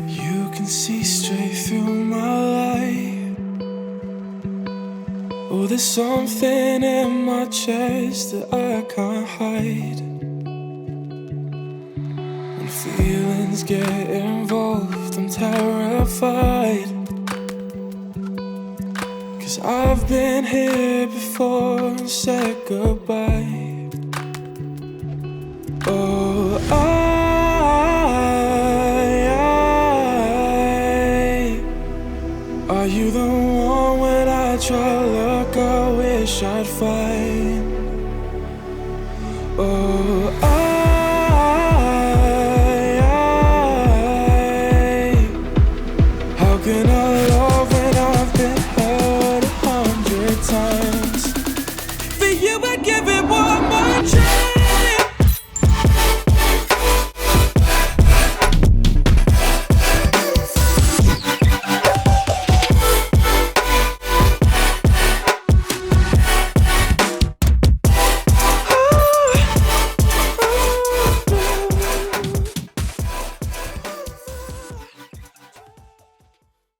You can see straight through my light. Oh, there's something in my chest that I can't hide. When feelings get involved, I'm terrified. 'Cause I've been here before and said goodbye. Oh, are you the one when I try to look, I wish I'd find?